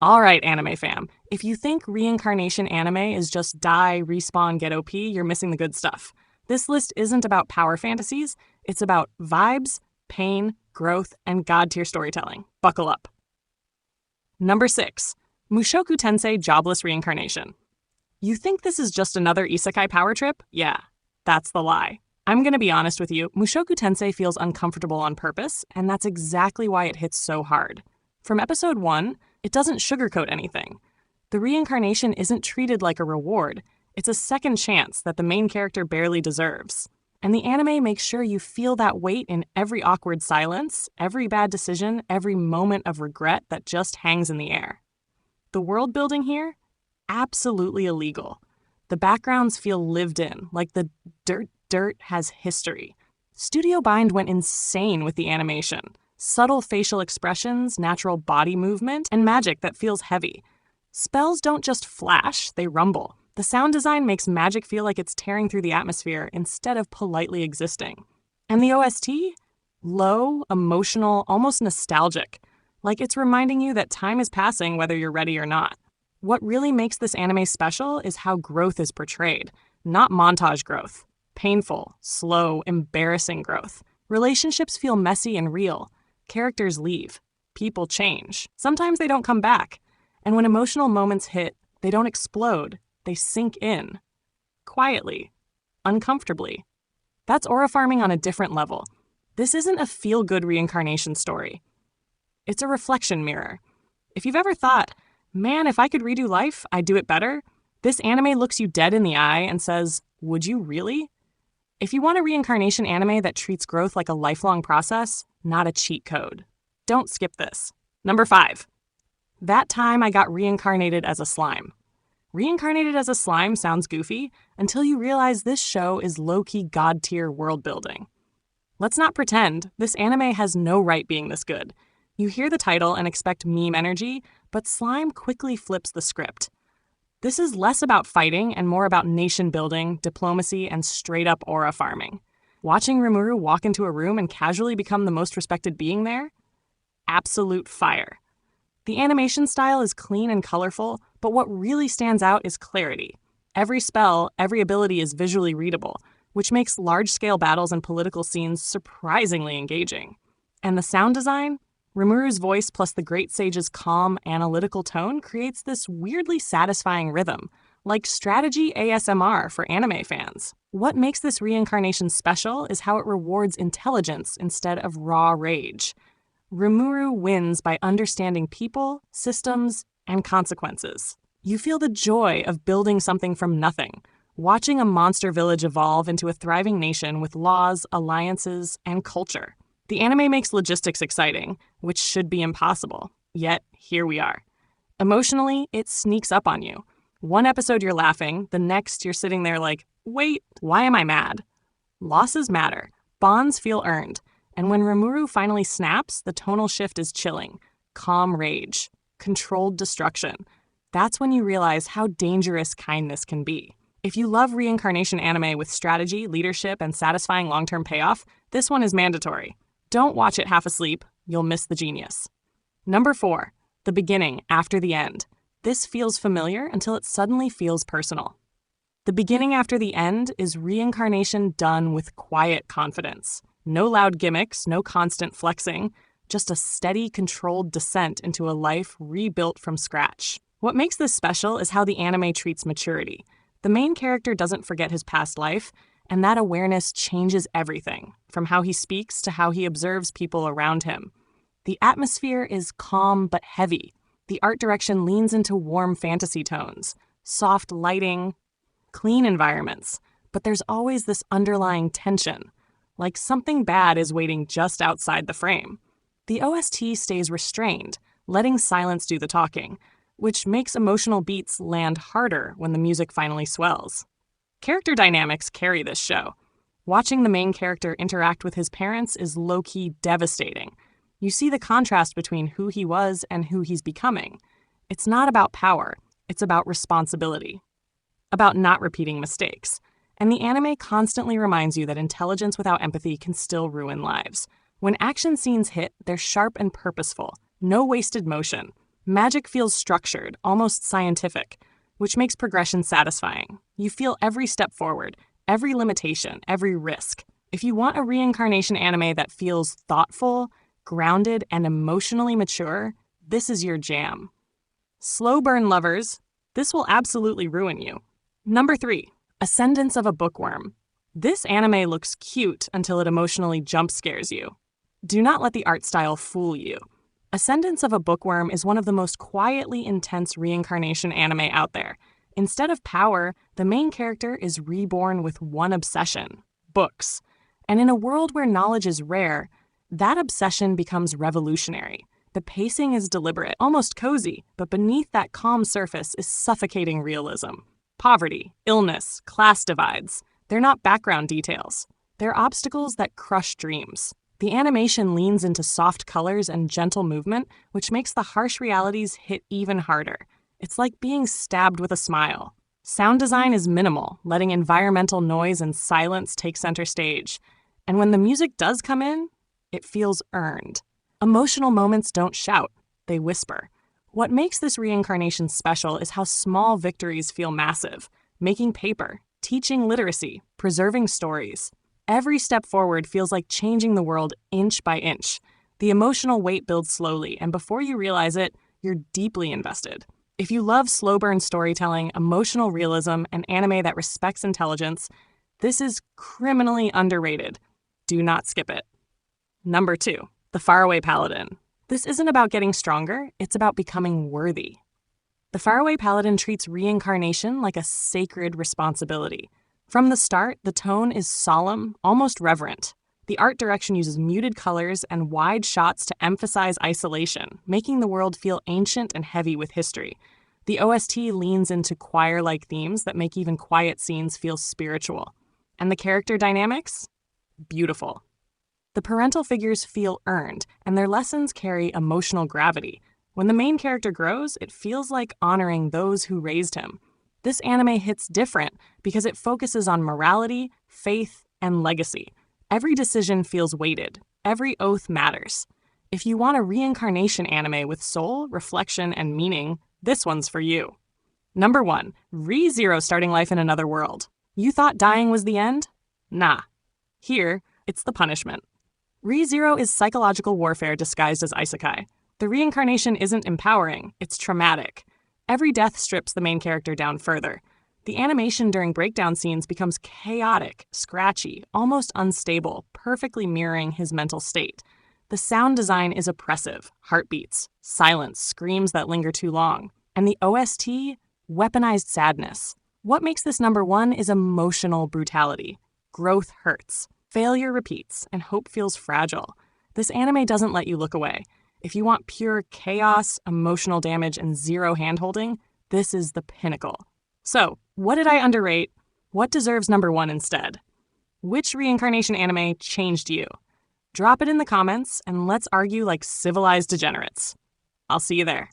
All right, anime fam. If you think reincarnation anime is just die, respawn, get OP, you're missing the good stuff. This list isn't about power fantasies, it's about vibes, pain, growth, and god-tier storytelling. Buckle up. Number 6. Mushoku Tensei Jobless Reincarnation. You think this is just another isekai power trip? Yeah, that's the lie. I'm gonna be honest with you, Mushoku Tensei feels uncomfortable on purpose, and that's exactly why it hits so hard. From episode 1, it doesn't sugarcoat anything. The reincarnation isn't treated like a reward. It's a second chance that the main character barely deserves. And the anime makes sure you feel that weight in every awkward silence, every bad decision, every moment of regret that just hangs in the air. The world building here? Absolutely illegal. The backgrounds feel lived in, like the dirt has history. Studio Bind went insane with the animation. Subtle facial expressions, natural body movement, and magic that feels heavy. Spells don't just flash, they rumble. The sound design makes magic feel like it's tearing through the atmosphere instead of politely existing. And the OST? Low, emotional, almost nostalgic. Like it's reminding you that time is passing whether you're ready or not. What really makes this anime special is how growth is portrayed, not montage growth. Painful, slow, embarrassing growth. Relationships feel messy and real. Characters leave. People change. Sometimes they don't come back. And when emotional moments hit, they don't explode. They sink in. Quietly. Uncomfortably. That's aura farming on a different level. This isn't a feel-good reincarnation story. It's a reflection mirror. If you've ever thought, man, if I could redo life, I'd do it better, this anime looks you dead in the eye and says, would you really? If you want a reincarnation anime that treats growth like a lifelong process, not a cheat code, don't skip this. Number 5. That Time I Got Reincarnated as a Slime. Reincarnated as a slime sounds goofy until you realize this show is low-key god-tier world building. Let's not pretend, this anime has no right being this good. You hear the title and expect meme energy, but slime quickly flips the script. This is less about fighting and more about nation building, diplomacy, and straight-up aura farming. Watching Rimuru walk into a room and casually become the most respected being there? Absolute fire. The animation style is clean and colorful, but what really stands out is clarity. Every spell, every ability is visually readable, which makes large-scale battles and political scenes surprisingly engaging. And the sound design? Rimuru's voice plus the Great Sage's calm, analytical tone creates this weirdly satisfying rhythm, like strategy ASMR for anime fans. What makes this reincarnation special is how it rewards intelligence instead of raw rage. Rimuru wins by understanding people, systems, and consequences. You feel the joy of building something from nothing, watching a monster village evolve into a thriving nation with laws, alliances, and culture. The anime makes logistics exciting, which should be impossible. Yet, here we are. Emotionally, it sneaks up on you. One episode you're laughing, the next you're sitting there like, wait, why am I mad? Losses matter. Bonds feel earned. And when Rimuru finally snaps, the tonal shift is chilling. Calm rage. Controlled destruction. That's when you realize how dangerous kindness can be. If you love reincarnation anime with strategy, leadership, and satisfying long-term payoff, this one is mandatory. Don't watch it half asleep. You'll miss the genius. Number 4. The beginning after the end. This feels familiar until it suddenly feels personal. The beginning after the end is reincarnation done with quiet confidence. No loud gimmicks, no constant flexing, just a steady, controlled descent into a life rebuilt from scratch. What makes this special is how the anime treats maturity. The main character doesn't forget his past life, and that awareness changes everything, from how he speaks to how he observes people around him. The atmosphere is calm but heavy. The art direction leans into warm fantasy tones, soft lighting, clean environments, but there's always this underlying tension, like something bad is waiting just outside the frame. The OST stays restrained, letting silence do the talking, which makes emotional beats land harder when the music finally swells. Character dynamics carry this show. Watching the main character interact with his parents is low-key devastating. You see the contrast between who he was and who he's becoming. It's not about power, it's about responsibility. About not repeating mistakes. And the anime constantly reminds you that intelligence without empathy can still ruin lives. When action scenes hit, they're sharp and purposeful. No wasted motion. Magic feels structured, almost scientific, which makes progression satisfying. You feel every step forward, every limitation, every risk. If you want a reincarnation anime that feels thoughtful, grounded, and emotionally mature, this is your jam. Slow burn lovers, this will absolutely ruin you. Number 3, Ascendance of a Bookworm. This anime looks cute until it emotionally jump scares you. Do not let the art style fool you. Ascendance of a Bookworm is one of the most quietly intense reincarnation anime out there. Instead of power, the main character is reborn with one obsession: books. And in a world where knowledge is rare, that obsession becomes revolutionary. The pacing is deliberate, almost cozy, but beneath that calm surface is suffocating realism. Poverty, illness, class divides. They're not background details. They're obstacles that crush dreams. The animation leans into soft colors and gentle movement, which makes the harsh realities hit even harder. It's like being stabbed with a smile. Sound design is minimal, letting environmental noise and silence take center stage. And when the music does come in, it feels earned. Emotional moments don't shout, they whisper. What makes this reincarnation special is how small victories feel massive. Making paper, teaching literacy, preserving stories. Every step forward feels like changing the world inch by inch. The emotional weight builds slowly, and before you realize it, you're deeply invested. If you love slow burn storytelling, emotional realism, and anime that respects intelligence, this is criminally underrated. Do not skip it. Number 2, The Far Away Paladin. This isn't about getting stronger, it's about becoming worthy. The Far Away Paladin treats reincarnation like a sacred responsibility. From the start, the tone is solemn, almost reverent. The art direction uses muted colors and wide shots to emphasize isolation, making the world feel ancient and heavy with history. The OST leans into choir-like themes that make even quiet scenes feel spiritual. And the character dynamics? Beautiful. The parental figures feel earned, and their lessons carry emotional gravity. When the main character grows, it feels like honoring those who raised him. This anime hits different because it focuses on morality, faith, and legacy. Every decision feels weighted. Every oath matters. If you want a reincarnation anime with soul, reflection, and meaning, this one's for you. Number 1, ReZero starting life in another world. You thought dying was the end? Nah. Here, it's the punishment. ReZero is psychological warfare disguised as isekai. The reincarnation isn't empowering, it's traumatic. Every death strips the main character down further. The animation during breakdown scenes becomes chaotic, scratchy, almost unstable, perfectly mirroring his mental state. The sound design is oppressive, heartbeats, silence, screams that linger too long. And the OST, weaponized sadness. What makes this number 1 is emotional brutality. Growth hurts. Failure repeats, and hope feels fragile. This anime doesn't let you look away. If you want pure chaos, emotional damage, and zero handholding, this is the pinnacle. So, what did I underrate? What deserves number 1 instead? Which reincarnation anime changed you? Drop it in the comments, and let's argue like civilized degenerates. I'll see you there.